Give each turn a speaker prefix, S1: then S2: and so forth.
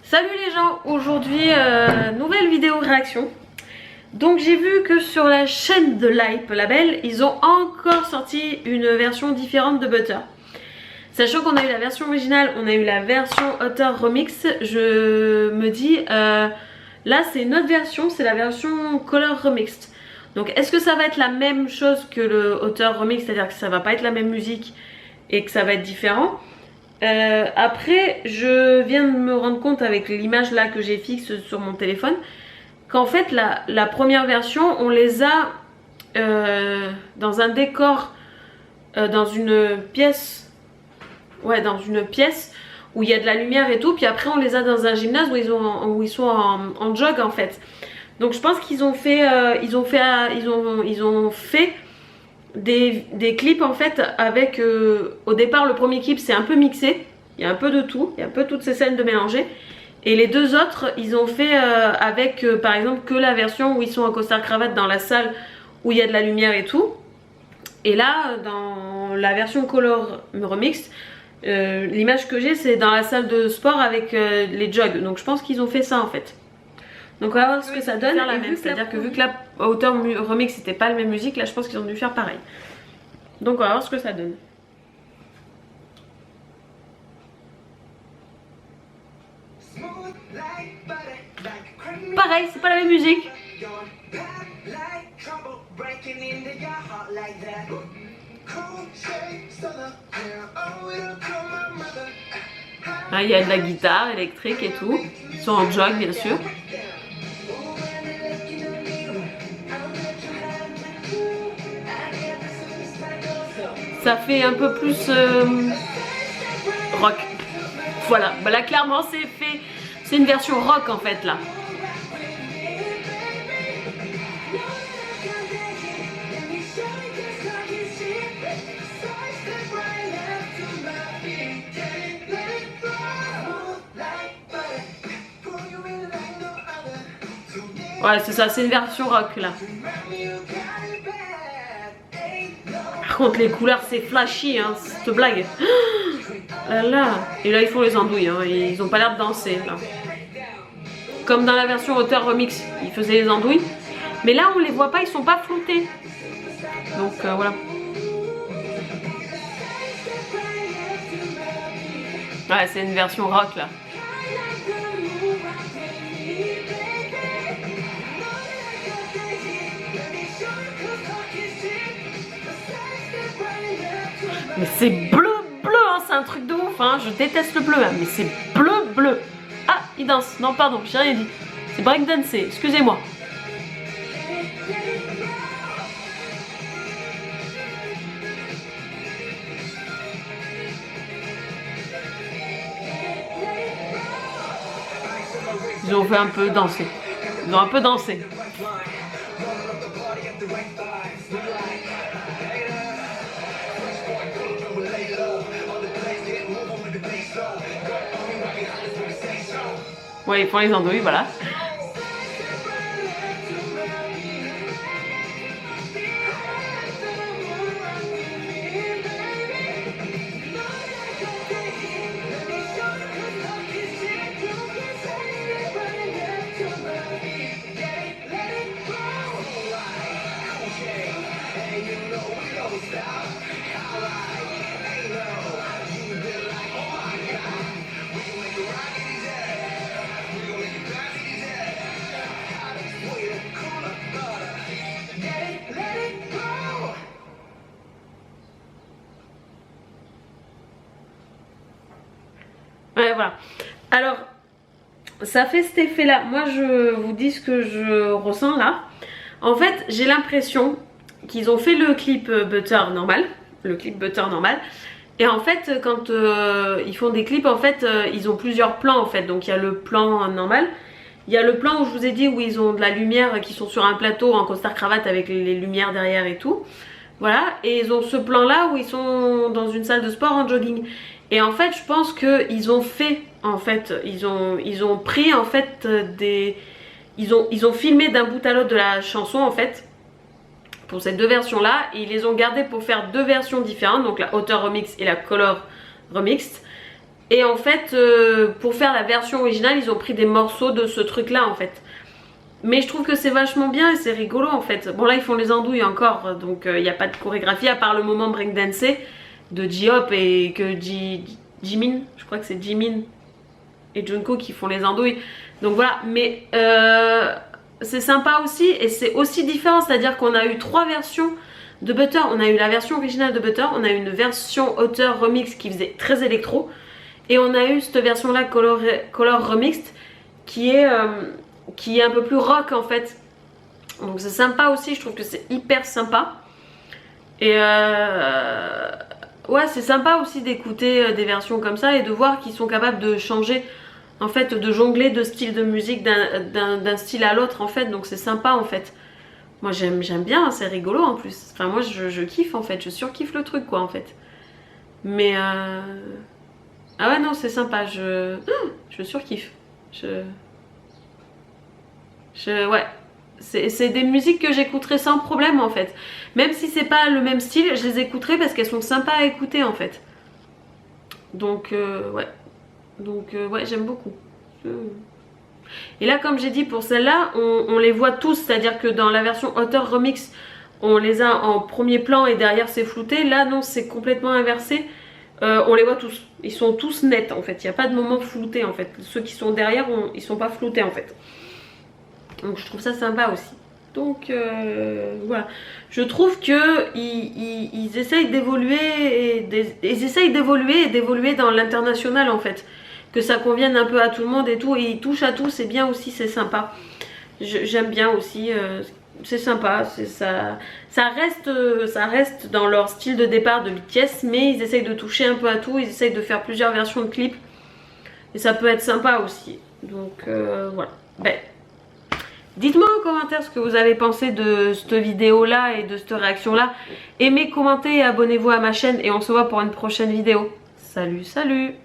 S1: Salut les gens, aujourd'hui nouvelle vidéo réaction. Donc j'ai vu que sur la chaîne de Lipe Label, ils ont encore sorti une version différente de Butter. Sachant qu'on a eu la version originale, on a eu la version auteur remix, je me dis là c'est une autre version, c'est la version color remixed. Donc est-ce que ça va être la même chose que le auteur remix, c'est-à-dire que ça va pas être la même musique et que ça va être différent? Après, je viens de me rendre compte avec l'image là que j'ai fixe sur mon téléphone qu'en fait la première version on les a dans un décor, dans une pièce, ouais, dans une pièce où il y a de la lumière et tout, puis après on les a dans un gymnase où ils sont en jog en fait. Donc je pense qu'ils ont fait, ils ont fait des clips en fait avec au départ le premier clip c'est un peu mixé, il y a un peu de tout, il y a un peu toutes ces scènes de mélanger, et les deux autres ils ont fait avec par exemple que la version où ils sont en costard cravate dans la salle où il y a de la lumière et tout, et là dans la version color remix l'image que j'ai c'est dans la salle de sport avec les jogs, donc je pense qu'ils ont fait ça en fait. Donc on va voir ce que ça donne, c'est-à-dire que vu que la hauteur remix c'était pas la même musique, là je pense qu'ils ont dû faire pareil. Donc on va voir ce que ça donne. Pareil, c'est pas la même musique. Ah, il y a de la guitare électrique et tout. Ils sont en jog bien sûr. Ça fait un peu plus rock. Voilà, bah là clairement c'est une version rock en fait là. Ouais, c'est ça, c'est une version rock là. Par contre les couleurs c'est flashy hein, cette blague. Là. Et là ils font les andouilles, hein. Ils ont pas l'air de danser là. Comme dans la version auteur remix, ils faisaient les andouilles. Mais là on les voit pas, ils sont pas floutés. Donc voilà. Ouais, c'est une version rock là. Mais c'est bleu, hein, c'est un truc de ouf, hein. Je déteste le bleu, hein, mais c'est bleu. Ah, il danse, non pardon, j'ai rien dit. C'est breakdancer, excusez-moi. Ils ont fait un peu danser. Ils ont un peu dansé. Ouais, ils font les andouilles, voilà. Ouais, voilà. Alors, ça fait cet effet là. Moi je vous dis ce que je ressens là. En fait j'ai l'impression qu'ils ont fait le clip Butter normal. Le clip Butter normal. Et en fait quand ils font des clips en fait ils ont plusieurs plans en fait. Donc il y a le plan normal. Il y a le plan où je vous ai dit où ils ont de la lumière, qui sont sur un plateau en costard cravate avec les lumières derrière et tout. Voilà, et ils ont ce plan là où ils sont dans une salle de sport en jogging. Et en fait je pense qu'ils ont fait, en fait, ils ont pris en fait ils ont filmé d'un bout à l'autre de la chanson en fait, pour ces deux versions là, et ils les ont gardés pour faire deux versions différentes, donc la auteur remix et la color remixed. Et en fait, pour faire la version originale, ils ont pris des morceaux de ce truc là en fait. Mais je trouve que c'est vachement bien et c'est rigolo en fait. Bon là ils font les andouilles encore, donc il n'y a pas de chorégraphie à part le moment breakdance de J-Hope et que Jimin, je crois que c'est Jimin et Jungkook qui font les andouilles. Donc voilà, mais c'est sympa aussi et c'est aussi différent, c'est-à-dire qu'on a eu 3 versions de Butter. On a eu la version originale de Butter, on a eu une version auteur remix qui faisait très électro et on a eu cette version là color remixed qui est un peu plus rock en fait. Donc c'est sympa aussi, je trouve que c'est hyper sympa. Et ouais, c'est sympa aussi d'écouter des versions comme ça et de voir qu'ils sont capables de changer, en fait, de jongler de style de musique d'un style à l'autre en fait. Donc c'est sympa en fait. Moi j'aime bien, c'est rigolo en plus. Enfin moi je kiffe en fait, je surkiffe le truc quoi en fait. Mais ah ouais non c'est sympa, je surkiffe. Ouais, c'est des musiques que j'écouterai sans problème en fait. Même si c'est pas le même style, je les écouterai parce qu'elles sont sympas à écouter en fait. Donc ouais. Donc ouais, j'aime beaucoup. Et là comme j'ai dit pour celle-là, on les voit tous, c'est-à-dire que dans la version auteur remix, on les a en premier plan et derrière c'est flouté. Là non, c'est complètement inversé. On les voit tous. Ils sont tous nets en fait. Il n'y a pas de moment flouté en fait. Ceux qui sont derrière, ils sont pas floutés en fait. Donc je trouve ça sympa aussi. Donc voilà. Je trouve que ils essayent d'évoluer et d'évoluer dans l'international en fait. Que ça convienne un peu à tout le monde et tout. Et ils touchent à tout, c'est bien aussi, c'est sympa. J'aime bien aussi. C'est sympa. Ça reste dans leur style de départ de BTS, mais ils essayent de toucher un peu à tout. Ils essayent de faire plusieurs versions de clips. Et ça peut être sympa aussi. Donc voilà. Ben, dites-moi en commentaire ce que vous avez pensé de cette vidéo là et de cette réaction là. Aimez, commentez et abonnez-vous à ma chaîne et on se voit pour une prochaine vidéo. Salut, salut!